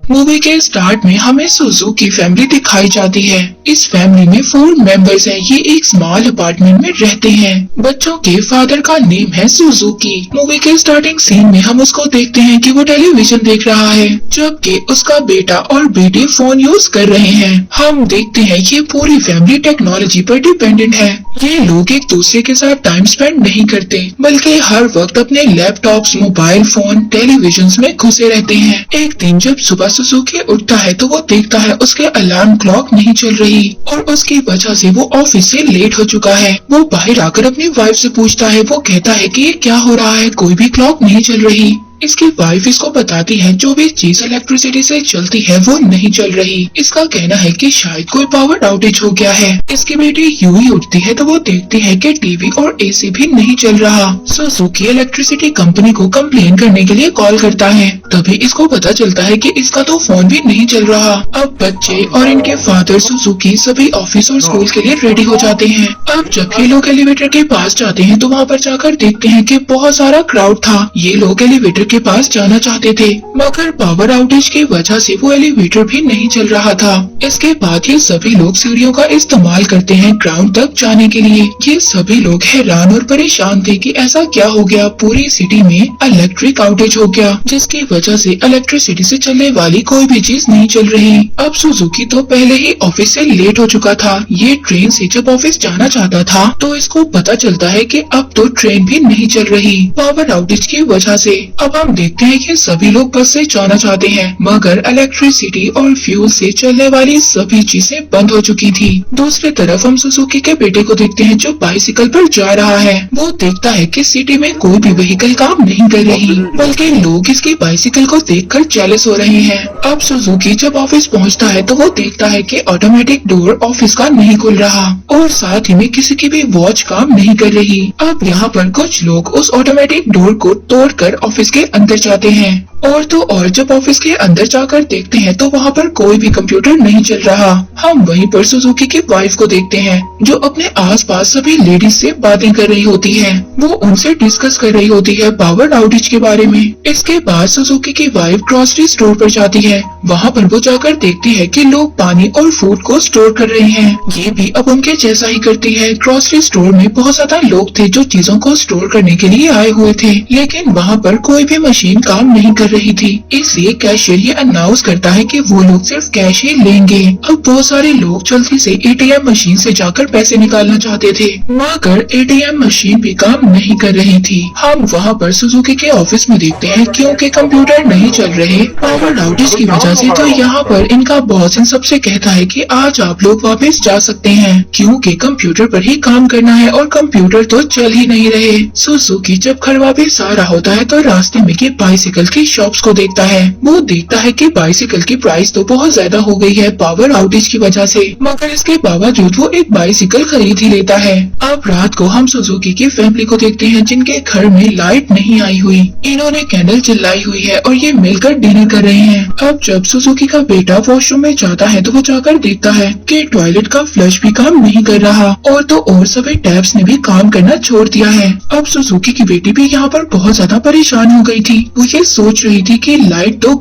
Movie के start में हमें सुजुकी फैमिली दिखाई जाती है। इस फैमिली में 4 मेंबर्स हैं। ये एक स्मॉल अपार्टमेंट में रहते हैं। बच्चों के फादर का नेम है सुजुकी। मूवी के स्टार्टिंग सीन में हम उसको देखते हैं कि वो टेलीविजन देख रहा है, जबकि उसका बेटा और बेटी फोन यूज कर रहे हैं। हम देखते हैं ये पूरी फैमिली टेक्नोलॉजी पर डिपेंडेंट है। ये लोग एक दूसरे के साथ टाइम स्पेंड नहीं करते, बल्कि हर वक्त अपने लैपटॉप्स, मोबाइल फोन, टेलीविजन में घुसे रहते हैं। एक दिन जब सुबह सुजुकी उठता है तो वो देखता है उसके अलार्म क्लॉक नहीं चल रही और उसकी वजह से वो ऑफिस से लेट हो चुका है। वो बाहर आकर अपनी वाइफ से पूछता है। वो कहता है कि ये क्या हो रहा है, कोई भी क्लॉक नहीं चल रही। इसकी वाइफ इसको बताती है जो भी चीज इलेक्ट्रिसिटी से चलती है वो नहीं चल रही। इसका कहना है कि शायद कोई पावर आउटेज हो गया है। इसकी बेटी यूं ही उठती है तो वो देखती है कि टीवी और एसी भी नहीं चल रहा। सुजुकी इलेक्ट्रिसिटी कंपनी को कंप्लेन करने के लिए कॉल करता है। तभी इसको पता चलता है कि इसका तो फोन भी नहीं चल रहा। अब बच्चे और इनके फादर सुजुकी सभी ऑफिस और स्कूल के लिए रेडी हो जाते हैं। अब जब ये लोग एलिवेटर के पास जाते हैं तो वहाँ पर जाकर देखते हैं कि बहुत सारा क्राउड था। ये लोग एलिवेटर के पास जाना चाहते थे, मगर पावर आउटेज की वजह से वो एलिवेटर भी नहीं चल रहा था। इसके बाद ये सभी लोग सीढ़ियों का इस्तेमाल करते हैं ग्राउंड तक जाने के लिए। ये सभी लोग हैरान और परेशान थे कि ऐसा क्या हो गया, पूरी सिटी में इलेक्ट्रिक आउटेज हो गया, जिसकी वजह से इलेक्ट्रिसिटी से चलने वाली कोई भी चीज नहीं चल रही। अब सुजुकी तो पहले ही ऑफिस से लेट हो चुका था। ये ट्रेन से जब ऑफिस जाना चाहता था तो इसको पता चलता है कि अब तो ट्रेन भी नहीं चल रही पावर आउटेज की वजह से। अब हम देखते हैं कि सभी लोग बस से जाना चाहते हैं, मगर इलेक्ट्रिसिटी और फ्यूल से चलने वाली सभी चीजें बंद हो चुकी थी। दूसरी तरफ हम सुजुकी के बेटे को देखते हैं जो बाइसिकल पर जा रहा है। वो देखता है कि सिटी में कोई भी व्हीकल काम नहीं कर रही, बल्कि लोग इसकी बाइसिकल को देखकर जेलस हो रहे हैं। अब सुजुकी जब ऑफिस पहुंचता है तो वो देखता है कि ऑटोमेटिक डोर ऑफिस का नहीं खुल रहा और साथ ही में किसी की भी वॉच काम नहीं कर रही। अब यहाँ पर कुछ लोग उस ऑटोमेटिक डोर को तोड़कर ऑफिस के अंदर जाते हैं और तो और जब ऑफिस के अंदर जाकर देखते हैं तो वहाँ पर कोई भी कंप्यूटर नहीं चल रहा। हम वहीं पर सुजुकी की वाइफ को देखते हैं जो अपने आसपास सभी लेडीज से बातें कर रही होती है। वो उनसे डिस्कस कर रही होती है पावर आउटेज के बारे में। इसके बाद सुजुकी की वाइफ ग्रोसरी स्टोर पर जाती है। वहाँ पर वो जाकर देखती है कि लोग पानी और फूड को स्टोर कर रहे हैं। ये भी अब उनके जैसा ही करती है। ग्रोसरी स्टोर में बहुत ज्यादा लोग थे जो चीजों को स्टोर करने के लिए आए हुए थे, लेकिन वहाँ पर कोई भी मशीन काम नहीं कर रही थी। इसलिए कैशियर ये अनाउंस करता है कि वो लोग सिर्फ कैश ही लेंगे। अब बहुत सारे लोग जल्दी से एटीएम मशीन से जाकर पैसे निकालना चाहते थे, मगर एटीएम मशीन भी काम नहीं कर रही थी। हम वहाँ पर सुजुकी के ऑफिस में देखते हैं क्योंकि कंप्यूटर नहीं चल रहे पावर आउटेज की वजह से, तो यहाँ पर इनका बॉस इन सबसे कहता है कि आज आप लोग वापस जा सकते हैं क्योंकि कंप्यूटर पर ही काम करना है और कंप्यूटर तो चल ही नहीं रहे। सुजुकी जब घर वापस आ रहा होता है तो रास्ते में ये बाइसिकल की शॉप्स को देखता है। वो देखता है कि बाइसिकल की प्राइस तो बहुत ज्यादा हो गई है पावर आउटेज की वजह से, मगर इसके बावजूद वो एक बाइसिकल खरीद ही लेता है। अब रात को हम सुजुकी की फैमिली को देखते हैं जिनके घर में लाइट नहीं आई हुई। इन्होंने कैंडल जलाई हुई है और ये मिलकर डिनर कर रहे हैं। अब जब सुजुकी का बेटा वॉशरूम में जाता है तो वो जाकर देखता है कि टॉयलेट का फ्लश भी काम नहीं कर रहा और तो और सभी टैप्स ने भी काम करना छोड़ दिया है। अब सुजुकी की बेटी भी यहाँ पर बहुत ज्यादा परेशान हो गई थी। वो ये सोच रही थी कि लाइट तो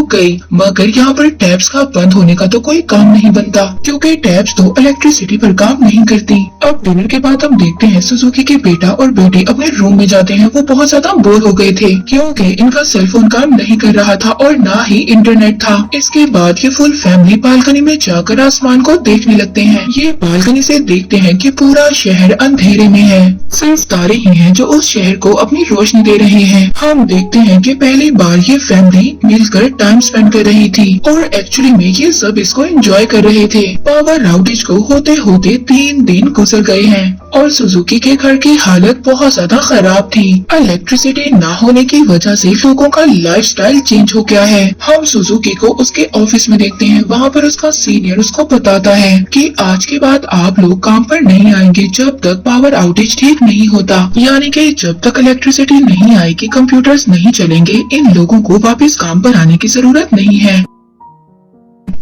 गई, मगर यहाँ पर टैप्स का बंद होने का तो कोई काम नहीं बनता क्योंकि टैप्स तो इलेक्ट्रिसिटी पर काम नहीं करती। अब डिनर के बाद हम देखते हैं सुजुकी के बेटा और बेटी अपने रूम में जाते हैं। वो बहुत ज्यादा बोर हो गए थे क्योंकि इनका सेलफोन काम नहीं कर रहा था और ना ही इंटरनेट था। इसके बाद ये फुल फैमिली बालकनी में जाकर आसमान को देखने लगते हैं। ये बालकनी से देखते हैं कि पूरा शहर अंधेरे में है, सिर्फ तारे ही हैं जो उस शहर को अपनी रोशनी दे रहे हैं। हम देखते हैं कि पहली बार ये फैमिली मिलकर टाइम स्पेंड कर रही थी और एक्चुअली में ये सब इसको एंजॉय कर रहे थे। पावर आउटेज को होते होते 3 दिन गुजर गए हैं और सुजुकी के घर की हालत बहुत ज्यादा खराब थी। इलेक्ट्रिसिटी ना होने की वजह से लोगों का लाइफस्टाइल चेंज हो गया है। हम सुजुकी को उसके ऑफिस में देखते हैं। वहाँ पर उसका सीनियर उसको बताता है कि आज के बाद आप लोग काम पर नहीं आएंगे जब तक पावर आउटेज ठीक नहीं होता, यानी कि जब तक इलेक्ट्रिसिटी नहीं आएगी, कंप्यूटर्स नहीं चलेंगे, इन लोगों को वापस काम पर आने की जरूरत नहीं है।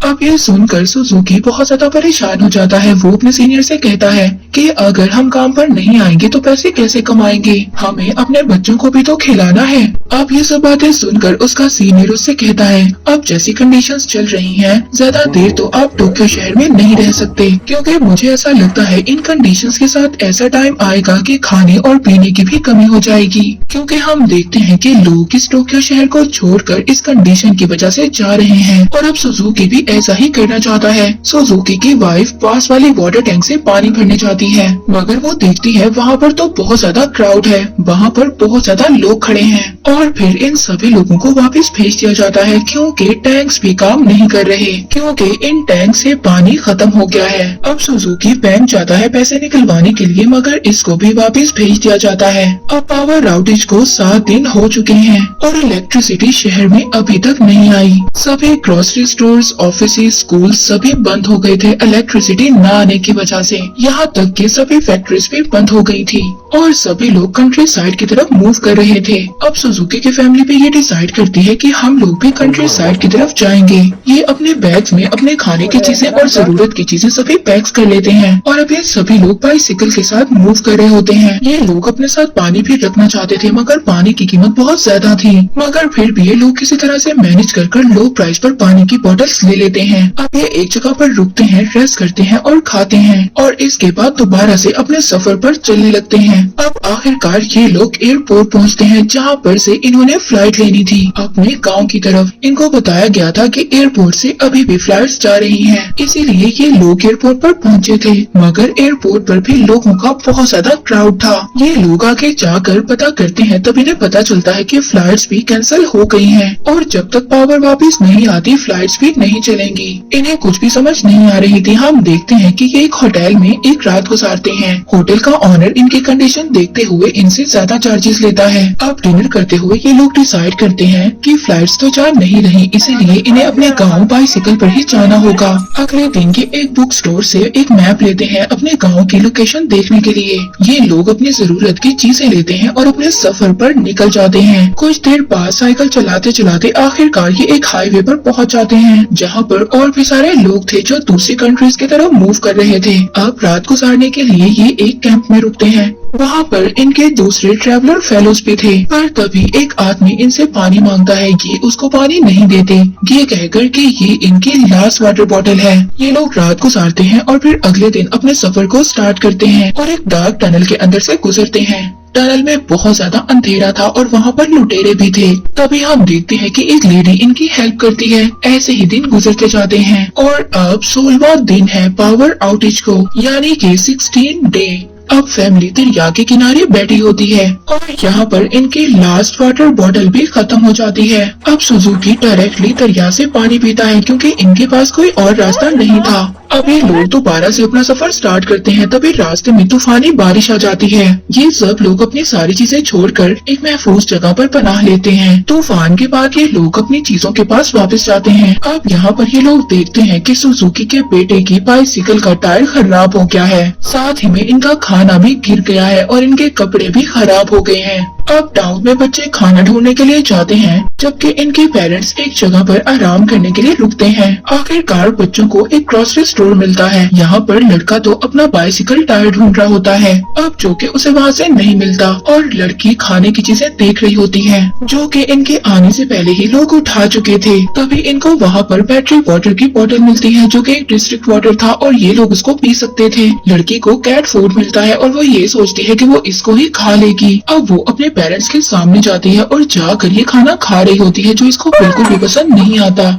अब ये सुनकर सुजुकी बहुत ज्यादा परेशान हो जाता है। वो अपने सीनियर से कहता है कि अगर हम काम पर नहीं आएंगे तो पैसे कैसे कमाएंगे, हमें अपने बच्चों को भी तो खिलाना है। अब ये सब बातें सुनकर उसका सीनियर उससे कहता है अब जैसी कंडीशंस चल रही हैं, ज्यादा देर तो आप टोक्यो शहर में नहीं रह सकते, क्योंकि मुझे ऐसा लगता है इन कंडीशंस के साथ ऐसा टाइम आएगा कि खाने और पीने की भी कमी हो जाएगी, क्योंकि हम देखते हैं कि लोग इस टोक्यो शहर को छोड़कर इस कंडीशन की वजह से जा रहे हैं। और अब सुजुकी भी ऐसा ही करना चाहता है। सुजुकी की वाइफ पास वाली वाटर टैंक से पानी भरने जाती है, मगर वो देखती है वहाँ पर तो बहुत ज्यादा क्राउड है, वहाँ पर बहुत ज्यादा लोग खड़े हैं। और फिर इन सभी लोगों को वापस भेज दिया जाता है, क्योंकि टैंक्स भी काम नहीं कर रहे, क्योंकि इन टैंक से पानी खत्म हो गया है। अब सुजुकी बैंक जाता है पैसे निकलवाने के लिए, मगर इसको भी वापस भेज दिया जाता है। अब पावर आउटेज को 7 दिन हो चुके हैं और इलेक्ट्रिसिटी शहर में अभी तक नहीं आई। सभी ग्रोसरी स्टोर्स, ऑफिसेज, स्कूल सभी बंद हो गए थे इलेक्ट्रिसिटी न आने की वजह से। यहाँ तक कि सभी फैक्ट्रीज भी बंद हो गई थी और सभी लोग कंट्री साइड की तरफ मूव कर रहे थे। अब सुजुकी की फैमिली भी ये डिसाइड करती है कि हम लोग भी कंट्री साइड की तरफ जाएंगे। ये अपने बैग्स में अपने खाने की चीजें और जरूरत की चीजें सभी पैक्स कर लेते हैं और अब ये सभी लोग बाइसिकल के साथ मूव कर रहे होते हैं। ये लोग अपने साथ पानी भी रखना चाहते थे, मगर पानी की कीमत बहुत ज्यादा थी, मगर फिर भी ये लोग किसी तरह से मैनेज कर लो प्राइस पर पानी की बोतल्स ले लेते हैं। अब ये एक जगह पर रुकते हैं, रेस्ट करते हैं और खाते हैं और इसके बाद दोबारा से अपने सफर पर चलने लगते हैं। अब आखिरकार ये लोग एयरपोर्ट पहुंचते हैं, जहां पर से इन्होंने फ्लाइट लेनी थी अपने गांव की तरफ। इनको बताया गया था कि एयरपोर्ट से अभी भी फ्लाइट्स जा रही हैं, इसीलिए ये लोग एयरपोर्ट पर पहुंचे थे, मगर एयरपोर्ट पर भी लोगों का बहुत ज्यादा क्राउड था। ये लोग आगे जाकर पता करते हैं, तब इन्हें पता चलता है कि फ्लाइट्स भी कैंसिल हो गई हैं और जब तक पावर वापस नहीं आती फ्लाइट्स भी नहीं चलेंगी। इन्हें कुछ भी समझ नहीं आ रही थी। हम देखते हैं कि ये एक होटल में एक रात गुजारते हैं। होटल का ऑनर इनकी कंडीशन देखते हुए इनसे ज्यादा चार्जेस लेता है। अब डिनर करते हुए ये लोग डिसाइड करते हैं कि फ्लाइट्स तो जा नहीं रही, इसीलिए इन्हें अपने गांव बाइसिकल पर ही जाना होगा। अगले दिन ये एक बुक स्टोर से एक मैप लेते हैं अपने गांव की लोकेशन देखने के लिए। ये लोग अपनी जरूरत की चीजें लेते हैं और अपने सफर पर निकल जाते हैं। कुछ देर बाद साइकिल चलाते चलाते आखिरकार ये एक हाईवे पर पहुंच जाते हैं, जहां पर और भी सारे लोग थे जो दूसरी कंट्रीज की तरफ मूव कर रहे थे। अब रात गुजारने के लिए ये एक कैंप में रुकते हैं। वहाँ पर इनके दूसरे ट्रैवलर फेलोज भी थे, पर तभी एक आदमी इनसे पानी मांगता है। ये उसको पानी नहीं देते, ये कहकर कि ये इनकी लास्ट वाटर बॉटल है। ये लोग रात गुजारते हैं और फिर अगले दिन अपने सफर को स्टार्ट करते हैं और एक डार्क टनल के अंदर से गुजरते हैं। टनल में बहुत ज्यादा अंधेरा था और वहाँ पर लुटेरे भी थे। तभी हम देखते हैं कि एक लेडी इनकी हेल्प करती है। ऐसे ही दिन गुजरते जाते हैं और अब 16वां दिन है पावर आउटेज को, यानी कि 16 डे। अब फैमिली दरिया के किनारे बैठी होती है और यहाँ पर इनकी लास्ट वाटर बॉटल भी खत्म हो जाती है। अब सुजुकी डायरेक्टली दरिया से पानी पीता है, क्योंकि इनके पास कोई और रास्ता नहीं था। अब ये लोग दोबारा से अपना सफर स्टार्ट करते हैं, तभी रास्ते में तूफानी बारिश आ जाती है। ये सब लोग अपनी सारी चीजें छोड़कर एक महफूज जगह पर पनाह लेते हैं। तूफान के बाद ये लोग अपनी चीजों के पास वापस जाते हैं। अब यहाँ पर ये लोग देखते हैं कि सुजुकी के बेटे की बाइसिकल का टायर खराब हो गया है, साथ ही में इनका खाना भी गिर गया है और इनके कपड़े भी खराब हो गए हैं। अब टाउन में बच्चे खाना ढूंढने के लिए जाते हैं, जबकि इनके पेरेंट्स एक जगह पर आराम करने के लिए रुकते हैं। आखिरकार बच्चों को एक ग्रोसरी स्टोर मिलता है। यहाँ पर लड़का तो अपना बाइसिकल टायर ढूंढ रहा होता है, अब जो कि उसे वहाँ से नहीं मिलता और लड़की खाने की चीजें देख रही होती है, जो कि इनके आने से पहले ही लोग उठा चुके थे। तभी इनको वहाँ पर बैटरी वाटर की बोतल मिलती है, जो कि एक डिस्ट्रिक्ट वाटर था और ये लोग उसको पी सकते थे। लड़की को कैट फूड मिलता है और वो ये सोचती है कि वो इसको ही खा लेगी। अब वो अपने पेरेंट्स के सामने जाती है और जाकर ये खाना खा रही होती है, जो इसको बिल्कुल भी पसंद नहीं आता।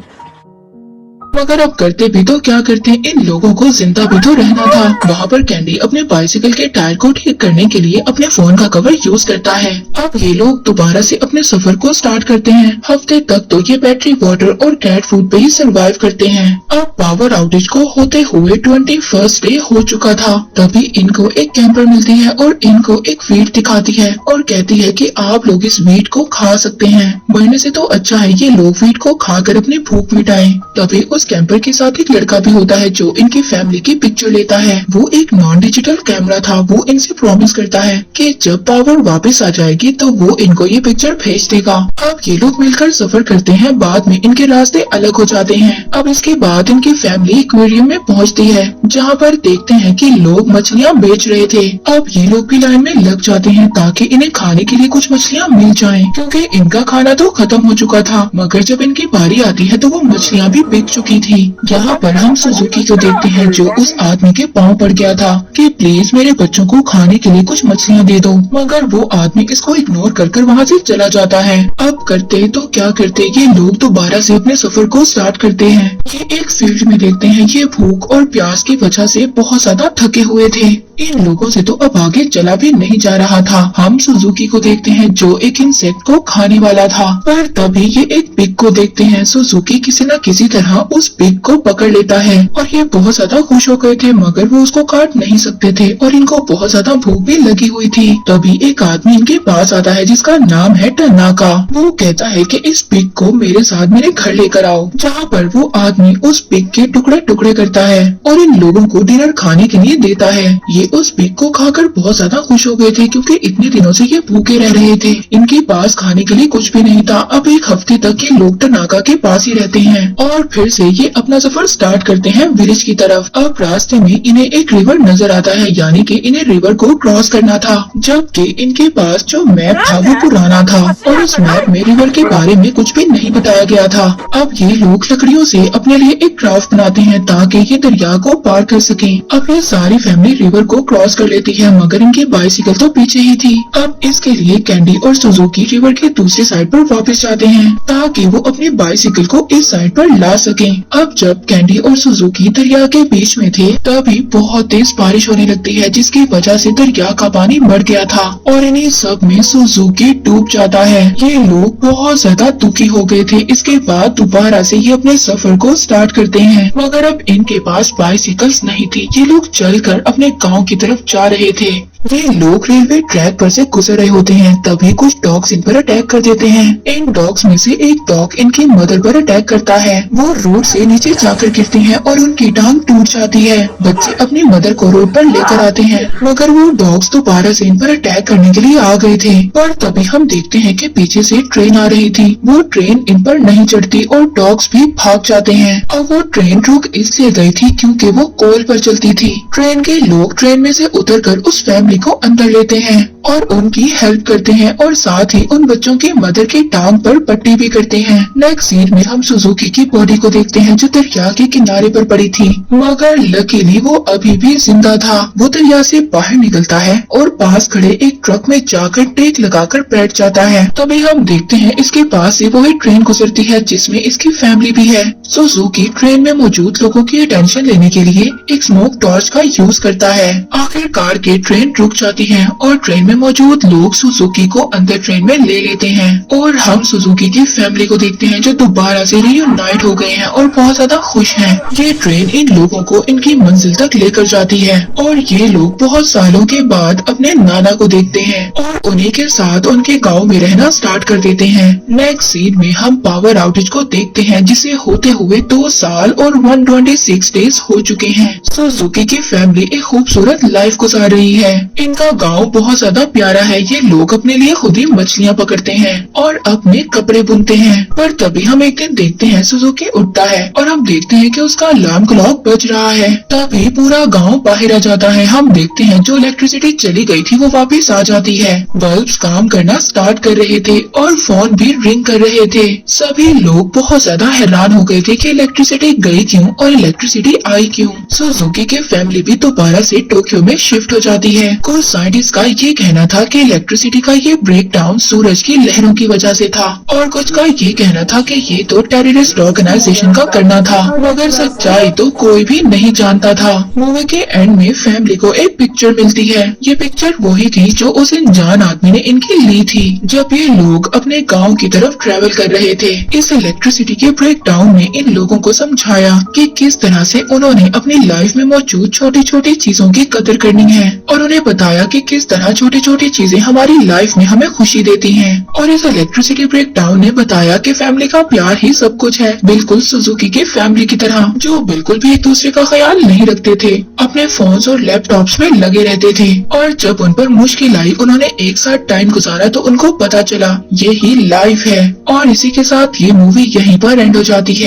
मगर अब करते भी तो क्या करते, इन लोगों को जिंदा भी तो रहना था। वहाँ पर कैंडी अपने बाइसिकल के टायर को ठीक करने के लिए अपने फोन का कवर यूज करता है। अब ये लोग दोबारा से अपने सफर को स्टार्ट करते हैं। हफ्ते तक तो ये बैटरी वाटर और कैट फूड पे ही सरवाइव करते हैं। अब पावर आउटेज को होते हुए 21st डे हो चुका था। तभी इनको एक कैंपर मिलती है और इनको एक वीट दिखाती है और कहती है कि आप लोग इस वीट को खा सकते हैं, मरने से तो अच्छा है ये लोग वीट को खाकर अपनी भूख मिटाएं। तभी उस कैंपर के साथ एक लड़का भी होता है जो इनकी फैमिली की पिक्चर लेता है। वो एक नॉन डिजिटल कैमरा था। वो इनसे प्रॉमिस करता है कि जब पावर वापस आ जाएगी तो वो इनको ये पिक्चर भेज देगा। अब ये लोग मिलकर सफर करते हैं। बाद में इनके रास्ते अलग हो जाते हैं। अब इसके बाद इनकी फैमिली एक्वेरियम में पहुंचती है, जहां पर देखते हैं कि लोग मछलियां बेच रहे थे। अब ये लोग भी लाइन में लग जाते हैं ताकि इन्हें खाने के लिए कुछ मछलियां मिल जाएं, क्योंकि इनका खाना तो खत्म हो चुका था। मगर जब इनकी बारी आती है तो वो मछलियां भी बिक चुकी थी। यहाँ पर हम सुजुकी को देखते हैं जो उस आदमी के पाँव पड़ गया था कि प्लीज मेरे बच्चों को खाने के लिए कुछ मछलियाँ दे दो, मगर वो आदमी इसको इग्नोर कर वहाँ से चला जाता है। अब करते तो क्या करते, ये लोग दोबारा से अपने सफर को स्टार्ट करते हैं। ये एक फील्ड में देखते हैं। ये भूख और प्यास की वजह से बहुत ज्यादा थके हुए थे। इन लोगों से तो अब आगे चला भी नहीं जा रहा था। हम सुजुकी को देखते हैं जो एक इंसेक्ट को खाने वाला था, पर तभी ये एक पिग को देखते हैं। सुजुकी किसी न किसी तरह उस पिग को पकड़ लेता है और ये बहुत ज्यादा खुश हो गए थे, मगर वो उसको काट नहीं सकते थे और इनको बहुत ज्यादा भूख भी लगी हुई थी। तभी एक आदमी इनके पास आता है जिसका नाम है टनाका। वो कहता है कि इस पिग को मेरे साथ मेरे घर लेकर आओ, जहाँ पर वो आदमी उस पिग के टुकड़े टुकड़े करता है और इन लोगों को डिनर खाने के लिए देता है। ये उस पिग को खाकर बहुत ज्यादा खुश हो गए थे, क्योंकि इतने दिनों से ये भूखे रह रहे थे। इनके पास खाने के लिए कुछ भी नहीं था। अब एक हफ्ते तक ये लोग टनाका के पास ही रहते हैं और फिर से ये अपना सफर स्टार्ट करते हैं विलेज की तरफ। अब रास्ते में इन्हें एक रिवर नजर आता है, यानी कि इन्हें रिवर को क्रॉस करना था, जबकि इनके पास जो मैप था वो पुराना था और उस मैप में रिवर के बारे में कुछ भी नहीं बताया गया था। अब ये लोग लकड़ियों से अपने लिए एक क्राफ्ट बनाते हैं ताकि ये दरिया को पार कर सकें। अब ये सारी फैमिली रिवर को क्रॉस कर लेती है, मगर इनकी बाइसिकल तो पीछे ही थी। अब इसके लिए कैंडी और सुजुकी रिवर के दूसरी साइड पर वापस जाते हैं ताकि वो अपनी बाइसिकल को इस साइड पर ला सकें। अब जब कैंडी और सुजुकी दरिया के बीच में थे तभी बहुत तेज बारिश होने लगती है, जिसकी वजह से दरिया का पानी बढ़ गया था और इन्हीं सब में सुजुकी डूब जाता है। ये लोग बहुत ज्यादा दुखी हो गए थे। इसके बाद दोबारा से ये अपने सफर को स्टार्ट करते हैं, मगर अब इनके पास बाइसिकल्स नहीं थी। ये लोग चलकर अपने गांव की तरफ जा रहे थे। ये लोग रेलवे ट्रैक पर से गुजर रहे होते हैं, तभी कुछ डॉग्स इन पर अटैक कर देते हैं। इन डॉग्स में से एक डॉग इनकी मदर पर अटैक करता है। वो रोड से नीचे जाकर गिरती हैं और उनकी टांग टूट जाती है। बच्चे अपनी मदर को रोड पर लेकर आते हैं, मगर वो डॉग्स दोबारा से इन पर अटैक करने के लिए आ गए थे। पर तभी हम देखते हैं कि पीछे से ट्रेन आ रही थी। वो ट्रेन इन पर नहीं चढ़ती और डॉग्स भी भाग जाते हैं। अब वो ट्रेन रुक इसलिए गई थी क्योंकि वो कोल पर चलती थी। ट्रेन के लोग ट्रेन में से उतरकर उस फैमिली को अंदर लेते हैं और उनकी हेल्प करते हैं और साथ ही उन बच्चों की मदर की टांग पर पट्टी भी करते हैं। नेक्स्ट सीन में हम सुजुकी की बॉडी को देखते हैं जो दरिया के किनारे पर पड़ी थी, मगर लकीली वो अभी भी जिंदा था। वो दरिया से बाहर निकलता है और पास खड़े एक ट्रक में जाकर टेक लगाकर बैठ जाता है। तभी हम देखते हैं इसके पास से वो एक ट्रेन गुजरती है जिसमें इसकी फैमिली भी है। सुजुकी ट्रेन में मौजूद लोगों की अटेंशन लेने के लिए एक स्मोक टॉर्च का यूज करता है। आखिरकार के ट्रेन रुक जाती है और ट्रेन में मौजूद लोग सुजुकी को अंदर ट्रेन में ले लेते हैं और हम सुजुकी की फैमिली को देखते हैं जो दोबारा से रीयूनाइट हो गए हैं और बहुत ज्यादा खुश हैं। ये ट्रेन इन लोगों को इनकी मंजिल तक लेकर जाती है और ये लोग बहुत सालों के बाद अपने नाना को देखते हैं और उन्हीं के साथ उनके गांव में रहना स्टार्ट कर देते हैं। नेक्स्ट सीन में हम पावर आउटेज को देखते हैं जिसे होते हुए 2 साल और 126 डेज हो चुके हैं। सुजुकी की फैमिली एक खूबसूरत लाइफ गुजार रही है। इनका गांव बहुत ज्यादा प्यारा है। ये लोग अपने लिए खुद ही मछलियाँ पकड़ते हैं और अपने कपड़े बुनते हैं। पर तभी हम एक दिन देखते हैं सुजुकी उठता है और हम देखते हैं कि उसका अलार्म क्लॉक बज रहा है। तभी पूरा गांव बाहर आ जाता है। हम देखते हैं जो इलेक्ट्रिसिटी चली गई थी वो वापस आ जाती है। बल्ब्स काम करना स्टार्ट कर रहे थे और फोन भी रिंग कर रहे थे। सभी लोग बहुत ज्यादा हैरान हो गए थे कि इलेक्ट्रिसिटी गई क्यों और इलेक्ट्रिसिटी आई क्यों। सुजुकी की फैमिली भी दोबारा से टोक्यो में शिफ्ट हो जाती है। कुछ साइंटिस्ट का ये कहना था कि इलेक्ट्रिसिटी का ये ब्रेक डाउन सूरज की लहरों की वजह से था और कुछ का ये कहना था कि ये तो टेररिस्ट ऑर्गेनाइजेशन का करना था, मगर सच्चाई तो कोई भी नहीं जानता था। मूवी के एंड में फैमिली को एक पिक्चर मिलती है। ये पिक्चर वही थी जो उस अनजान आदमी ने इनकी ली थी जब ये लोग अपने गाँव की तरफ ट्रेवल कर रहे थे। इस इलेक्ट्रिसिटी के ब्रेक डाउन में इन लोगों को समझाया कि किस तरह से उन्होंने अपनी लाइफ में मौजूद छोटी छोटी चीजों की कदर करनी है और उन्हें बताया कि किस तरह छोटी छोटी चीजें हमारी लाइफ में हमें खुशी देती हैं। और इस इलेक्ट्रिसिटी ब्रेकडाउन ने बताया कि फैमिली का प्यार ही सब कुछ है, बिल्कुल सुजुकी के फैमिली की तरह, जो बिल्कुल भी एक दूसरे का ख्याल नहीं रखते थे, अपने फोन्स और लैपटॉप्स में लगे रहते थे। और जब उन पर मुश्किल आई, उन्होंने एक साथ टाइम गुजारा तो उनको पता चला ये ही लाइफ है। और इसी के साथ ये मूवी यहीं पर एंड हो जाती है।